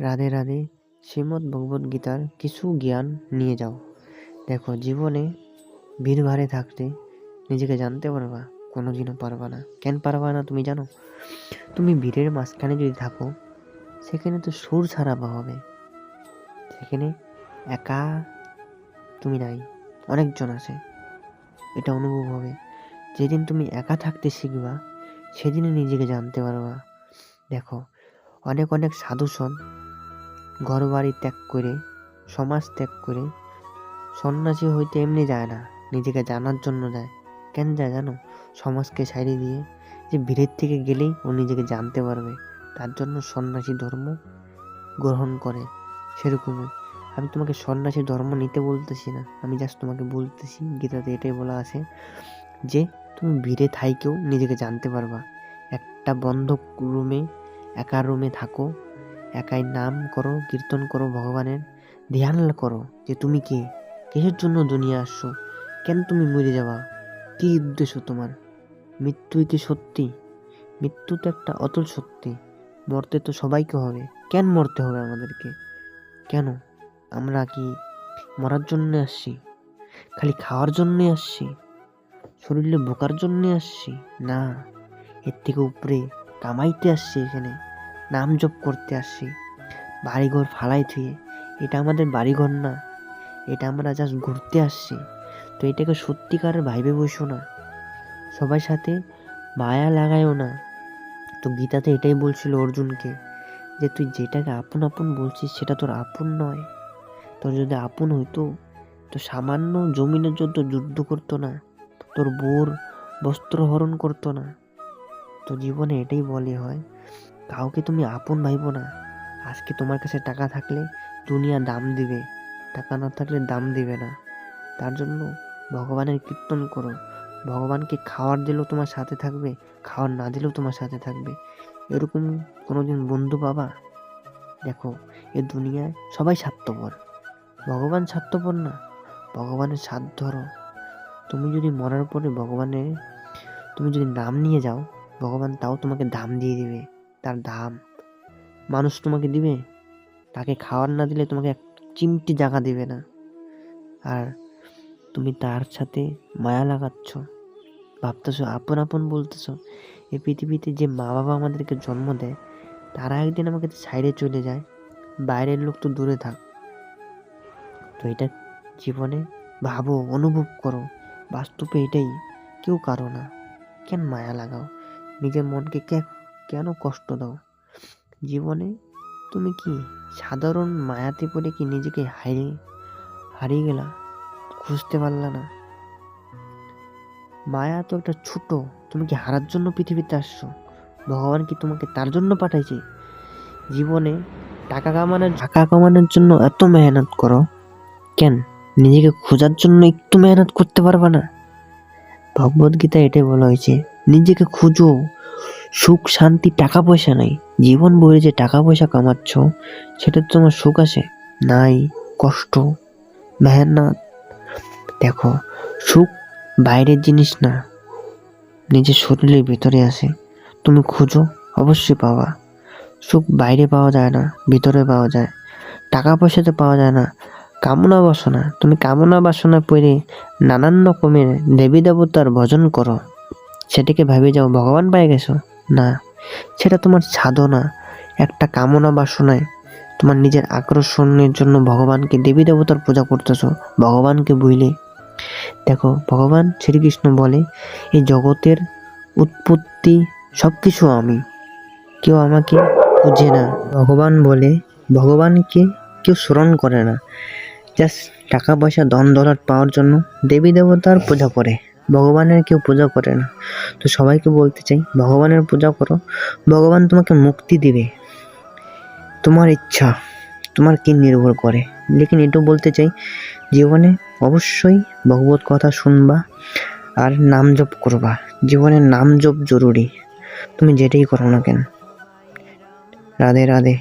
রাধে রাধে। শ্রীমদ্ ভগবদ্ গীতার কিছু জ্ঞান নিয়ে যাও। দেখো, জীবনে ভিড়ভাড়ে থাকতে নিজেকে জানতে পারবা? কোনোদিনও পারবা না। কেন পারবা না তুমি জানো? তুমি ভিড়ের মাঝখানে যদি থাকো, সেখানে তো সুর ছাড়াবা হবে। সেখানে একা তুমি নাই, অনেকজন আছে, এটা অনুভব হবে। যেদিন তুমি একা থাকতে শিখবা, সেদিনই নিজেকে জানতে পারবা। দেখো, অনেক অনেক সাধুসন ঘর বাড়ি ত্যাগ করে, সমাজ ত্যাগ করে সন্ন্যাসী হইতে এমনি যায় না, নিজেকে জানার জন্য যায়। কেন যায় জানো? সমাজকে ছাড়িয়ে দিয়ে, যে ভিড়ের থেকে গেলেই ও নিজেকে জানতে পারবে, তার জন্য সন্ন্যাসী ধর্ম গ্রহণ করে। সেরকমই আমি তোমাকে সন্ন্যাসী ধর্ম নিতে বলতেছি না, আমি জাস্ট তোমাকে বলতেছি, গীতাতে এটাই বলা আছে যে তুমি ভিড়ে থাইকেও নিজেকে জানতে পারবা। একটা বন্ধ রুমে, একা রুমে থাকো, একাই নাম করো, কীর্তন করো, ভগবানের ধ্যান করো যে তুমি কে, কিসের জন্য দুনিয়া আসছো, কেন তুমি মরে যাবা, কি উদ্দেশ্য তোমার। মৃত্যুই কি সত্যি? মৃত্যু তো একটা অতল সত্যি। মরতে তো সবাইকে হবে। কেন মরতে হবে আমাদেরকে? কেন? আমরা কি মরার জন্য আসছি? খালি খাওয়ার জন্যে আসছি? শরীরে বোকার জন্যে আসছি? না, এর থেকে উপরে কামাইতে আসছি, এখানে নাম জপ করতে আসছি। বাড়িঘর ফালাই থুয়ে, এটা আমাদের বাড়িঘর না, এটা আমরা জাস্ট ঘুরতে আসছি। তো এটাকে সত্যিকারের ভাইবে বসো না, সবার সাথে মায়া লাগায়ও না। তো গীতাতে এটাই বলছিল অর্জুনকে, যে তুই যেটাকে আপন আপন বলছিস সেটা তোর আপন নয়। তোর যদি আপন হইতো তো সামান্য জমিনের জন্য যুদ্ধ করতো না, তোর বোর বস্ত্র হরণ করতো না। তো জীবনে এটাই বলে হয়, কাউকে তুমি আপন ভাইবো না। আজকে তোমার কাছে টাকা থাকলে দুনিয়া দাম দিবে, টাকা না থাকলে দাম দিবে না। তার জন্য ভগবানের কীর্তন করো। ভগবানকে খাওয়ার দিলেও তোমার সাথে থাকবে, খাওয়ার না দিলেও তোমার সাথে থাকবে। এরকম কোনোদিন বন্ধু পাবা? দেখো, এ দুনিয়ায় সবাই স্বার্থপর, ভগবান স্বার্থপর না। ভগবানের স্বাদ ধরো। তুমি যদি মরার পরে ভগবানের তুমি যদি নাম নিয়ে যাও, ভগবান তাও তোমাকে দাম দিয়ে দিবে। তার দাম মানুষ তোমাকে দিবে? তাকে খাওয়ার না দিলে তোমাকে এক চিমটি জায়গা দিবে না। আর তুমি তার সাথে মায়া লাগাচ্ছ, ভাবতেছো আপন আপন বলতেছো। এই পৃথিবীতে যে মা বাবা আমাদেরকে জন্ম দেয়, তারা একদিন আমাকে ছাইড়ে চলে যায়, বাইরের লোক তো দূরে থাক। তো এটা জীবনে ভাবো, অনুভব করো, বাস্তবে এটাই। কেউ কারো না। কেন মায়া লাগাও? নিজের মনকে কেন কষ্ট দাও? জীবনে তুমি কি সাধারণ মায়াতে পড়ে কি নিজেকে হারিয়ে গেলা? খুঁজতে পারলা না? মায়া তো একটা ছোট। তুমি কি হারার জন্য পৃথিবীতে আসছো? ভগবান কি তোমাকে তার জন্য পাঠাইছে? জীবনে টাকা কামানোর জন্য এত মেহনত করো, কেন নিজেকে খোঁজার জন্য একটু মেহনত করতে পারবা না? ভগবদ গীতা এটাই বলা হয়েছে, নিজেকে খুঁজো। সুখ শান্তি টাকা পয়সা নাই। জীবন ভরে যে টাকা পয়সা কামাচ্ছ, সেটা তোমার সুখ আসে নাই? কষ্ট, মেহনত। দেখো, সুখ বাইরের জিনিস না, নিজের শরীরের ভিতরে আসে। তুমি খুঁজো, অবশ্যই পাবা। সুখ বাইরে পাওয়া যায় না, ভিতরে পাওয়া যায়। টাকা পয়সাতে পাওয়া যায় না। কামনা বাসনা, তুমি কামনা বাসনা পড়ে নানান রকমের দেবী দেবতার ভজন করো, সেটাকে ভেবে যাও ভগবান পাই গেছো? না, সেটা তোমার সাধনা। একটা কামনা বাসনায় তোমার নিজের আকর্ষণের জন্য ভগবানকে, দেবী দেবতার পূজা করতেছো, ভগবানকে বুঝলে। দেখো, ভগবান শ্রীকৃষ্ণ বলে, এই জগতের উৎপত্তি সবকিছু আমি, কেউ আমাকে খুঁজে না। ভগবান বলে, ভগবানকে কেউ স্মরণ করে না, জাস্ট টাকা পয়সা ধন দৌলত পাওয়ার জন্য দেবী দেবতার পূজা করে, ভগবানের কেউ পূজা করে না। তো সবাইকে বলতে চাই, ভগবানের পূজা করো, ভগবান তোমাকে মুক্তি দিবে। তোমার ইচ্ছা, তোমার কি নির্ভর করে। লেকিন এটাও বলতে চাই, জীবনে অবশ্যই ভগবত কথা শুনবা আর নাম জপ করবা। জীবনে নাম জপ জরুরি, তুমি যেটাই করো না কেন। রাধে রাধে।